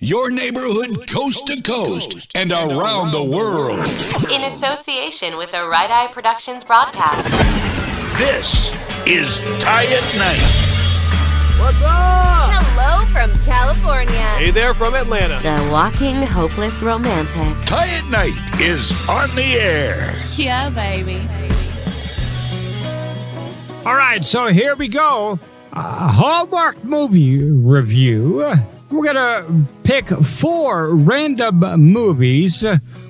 Your neighborhood coast to coast and around the world. In association with the Right Eye Productions broadcast. This is Tie at Night. What's up? Hello from California. Hey there from Atlanta. The walking hopeless romantic. Tie at Night is on the air. Yeah, baby. All right, so here we go. Hallmark movie review. We're going to pick 4 random movies,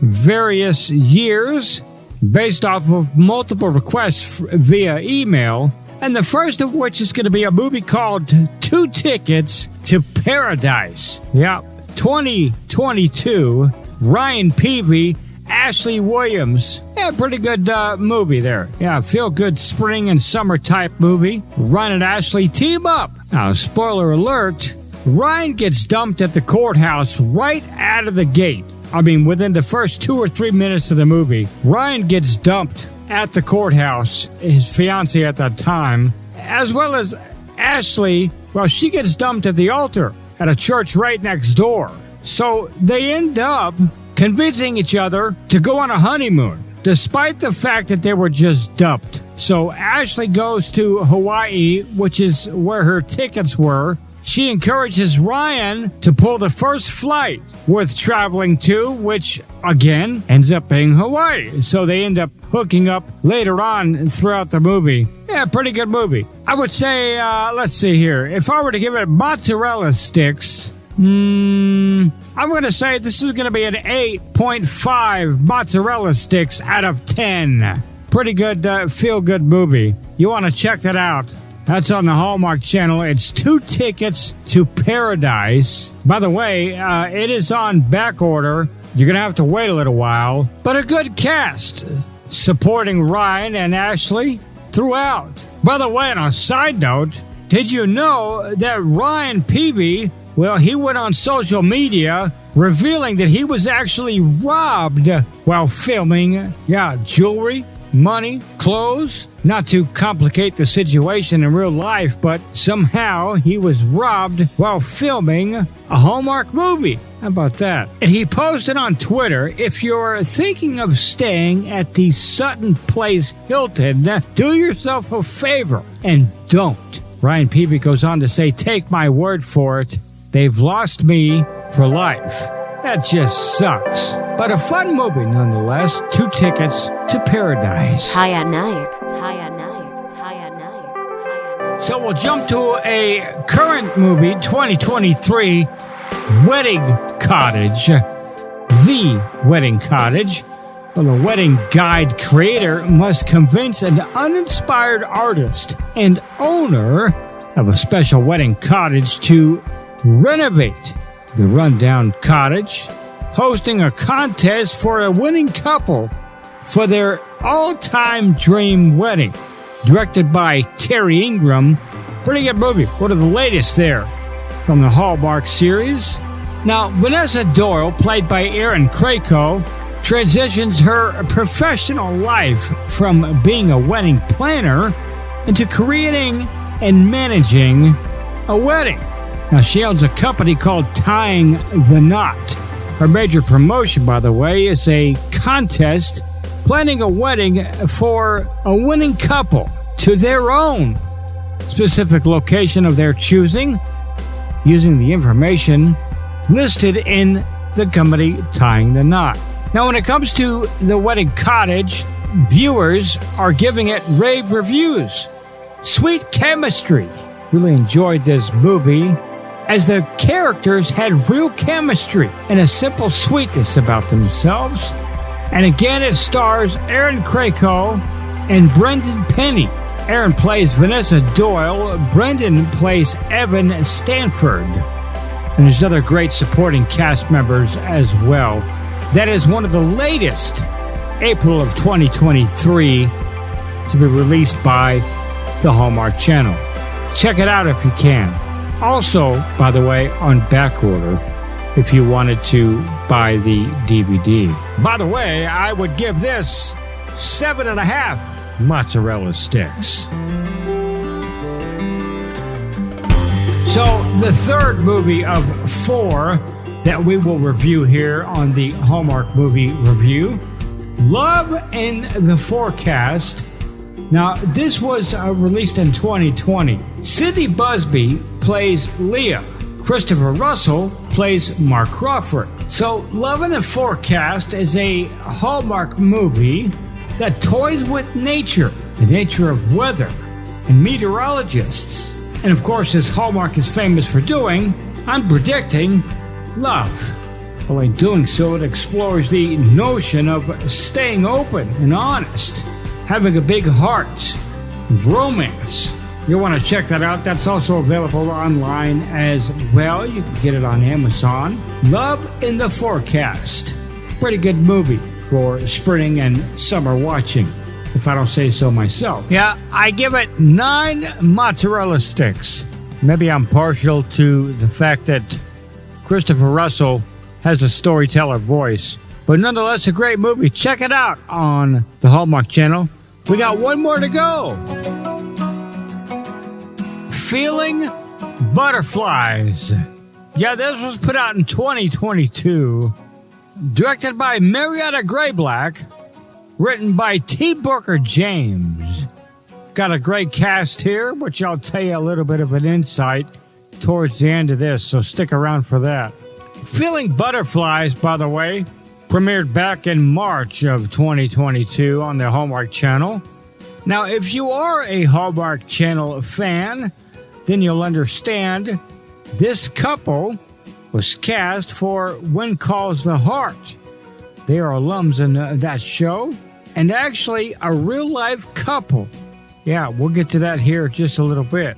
various years, based off of multiple requests via email. And the first of which is going to be a movie called 2 Tickets to Paradise. Yeah, 2022. Ryan Peavy, Ashley Williams. Yeah, pretty good movie there. Yeah, feel-good spring and summer type movie. Ryan and Ashley team up. Now, spoiler alert, Ryan gets dumped at the courthouse right out of the gate. I mean, within the first 2 or 3 minutes of the movie, Ryan gets dumped at the courthouse, his fiancée at that time, as well as Ashley. Well, she gets dumped at the altar at a church right next door. So they end up convincing each other to go on a honeymoon, despite the fact that they were just dumped. So Ashley goes to Hawaii, which is where her tickets were. She encourages Ryan to pull the first flight worth traveling to, which, again, ends up being Hawaii. So they end up hooking up later on throughout the movie. Yeah, pretty good movie. I would say, let's see here. If I were to give it mozzarella sticks, I'm going to say this is going to be an 8.5 mozzarella sticks out of 10. Pretty good, feel-good movie. You want to check that out. That's on the Hallmark Channel. It's 2 Tickets to Paradise. By the way, it is on back order. You're going to have to wait a little while. But a good cast supporting Ryan and Ashley throughout. By the way, on a side note, did you know that Ryan Peavy, well, he went on social media revealing that he was actually robbed while filming, jewelry, money, clothes. Not to complicate the situation in real life, but somehow he was robbed while filming a Hallmark movie. How about that? And he posted on Twitter, if you're thinking of staying at the Sutton Place Hilton, do yourself a favor and don't. Ryan Peavy goes on to say, take my word for it, they've lost me for life. That just sucks. But a fun movie nonetheless. 2 Tickets to Paradise. Tie at Night. Tie at Night. Tie at Night. Tie at Night. So we'll jump to a current movie, 2023, Wedding Cottage. The Wedding Cottage. Well, the wedding guide creator must convince an uninspired artist and owner of a special wedding cottage to renovate the rundown cottage, hosting a contest for a winning couple for their all-time dream wedding. Directed by Terry Ingram. Pretty good movie. One of the latest there from the Hallmark series. Now, Vanessa Doyle, played by Erin Krakow, transitions her professional life from being a wedding planner into creating and managing a wedding. Now, she owns a company called Tying the Knot. Her major promotion, by the way, is a contest planning a wedding for a winning couple to their own specific location of their choosing, using the information listed in the company Tying the Knot. Now, when it comes to the wedding cottage, viewers are giving it rave reviews. Sweet chemistry. Really enjoyed this movie, as the characters had real chemistry and a simple sweetness about themselves. And again, it stars Erin Krakow and Brendan Penny. Erin plays Vanessa Doyle. Brendan plays Evan Stanford. And there's other great supporting cast members as well. That is one of the latest, April of 2023, to be released by the Hallmark Channel. Check it out if you can. Also, by the way, on back order, if you wanted to buy the DVD. By the way, I would give this 7.5 mozzarella sticks. So, the third movie of 4 that we will review here on the Hallmark Movie Review. Love in the Forecast. Now, this was released in 2020. Sidney Busby plays Leah. Christopher Russell plays Mark Crawford. So, Love in the Forecast is a Hallmark movie that toys with nature, the nature of weather, and meteorologists. And of course, as Hallmark is famous for doing, I'm predicting love. Well, in doing so, it explores the notion of staying open and honest, having a big heart, romance. You'll want to check that out. That's also available online as well. You can get it on Amazon. Love in the Forecast. Pretty good movie for spring and summer watching, if I don't say so myself. Yeah, I give it 9 mozzarella sticks. Maybe I'm partial to the fact that Christopher Russell has a storyteller voice. But nonetheless, a great movie. Check it out on the Hallmark Channel. We got one more to go. Feeling Butterflies. Yeah, this was put out in 2022. Directed by Marietta Grayblack. Written by T. Booker James. Got a great cast here, which I'll tell you a little bit of an insight towards the end of this, so stick around for that. Feeling Butterflies, by the way, premiered back in March of 2022 on the Hallmark Channel. Now, if you are a Hallmark Channel fan, then you'll understand this couple was cast for When Calls the Heart. They are alums in that show, and actually a real-life couple. Yeah, we'll get to that here in just a little bit.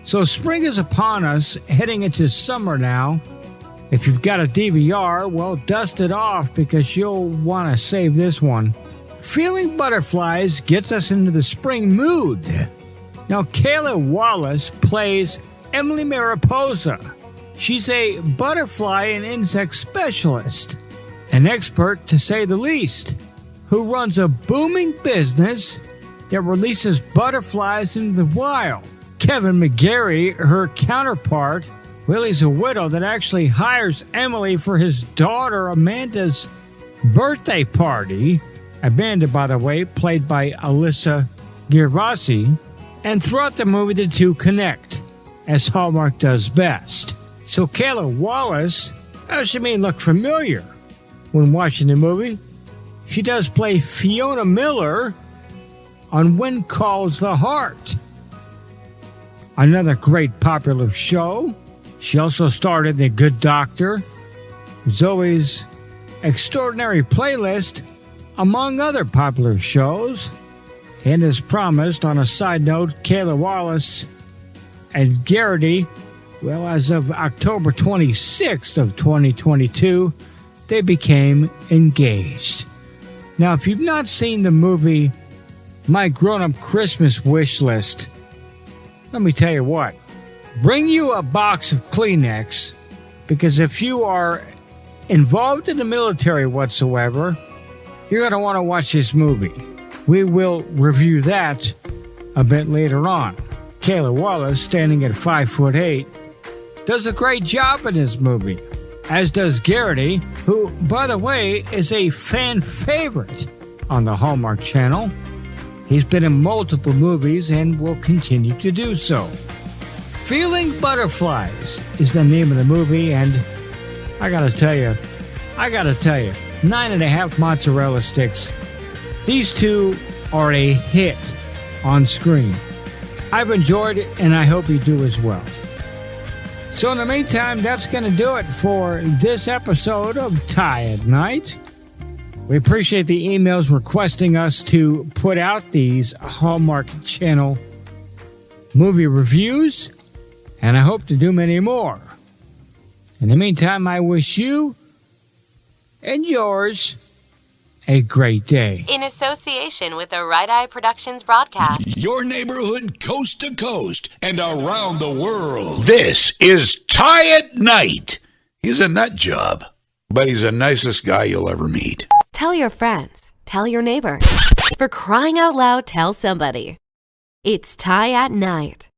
So spring is upon us, heading into summer now. If you've got a DVR, well, dust it off because you'll want to save this one. Feeling Butterflies gets us into the spring mood. Now, Kayla Wallace plays Emily Mariposa. She's a butterfly and insect specialist, an expert to say the least, who runs a booming business that releases butterflies into the wild. Kevin McGarry, her counterpart, Willie's a widow that actually hires Emily for his daughter Amanda's birthday party. Amanda, by the way, played by Alyssa Girvasi. And throughout the movie, the two connect, as Hallmark does best. So Kayla Wallace, she may look familiar when watching the movie. She does play Fiona Miller on When Calls the Heart. Another great popular show. She also starred in The Good Doctor, Zoe's Extraordinary Playlist, among other popular shows. And as promised, on a side note, Kayla Wallace and Garrity, well, as of October 26th of 2022, they became engaged. Now, if you've not seen the movie My Grown-Up Christmas Wish List, let me tell you what. Bring you a box of Kleenex, because if you are involved in the military whatsoever, you're going to want to watch this movie. We will review that a bit later on. Kayla Wallace, standing at 5'8", does a great job in this movie, as does Garrity, who, by the way, is a fan favorite on the Hallmark Channel. He's been in multiple movies and will continue to do so. Feeling Butterflies is the name of the movie, and I gotta tell you, 9.5 mozzarella sticks. These two are a hit on screen. I've enjoyed it, and I hope you do as well. So in the meantime, that's going to do it for this episode of Tie at Night. We appreciate the emails requesting us to put out these Hallmark Channel movie reviews, and I hope to do many more. In the meantime, I wish you and yours a great day. In association with the Right Eye Productions broadcast. Your neighborhood coast to coast and around the world. This is Tie at Night. He's a nut job, but he's the nicest guy you'll ever meet. Tell your friends. Tell your neighbors. For crying out loud, tell somebody. It's Tie at Night.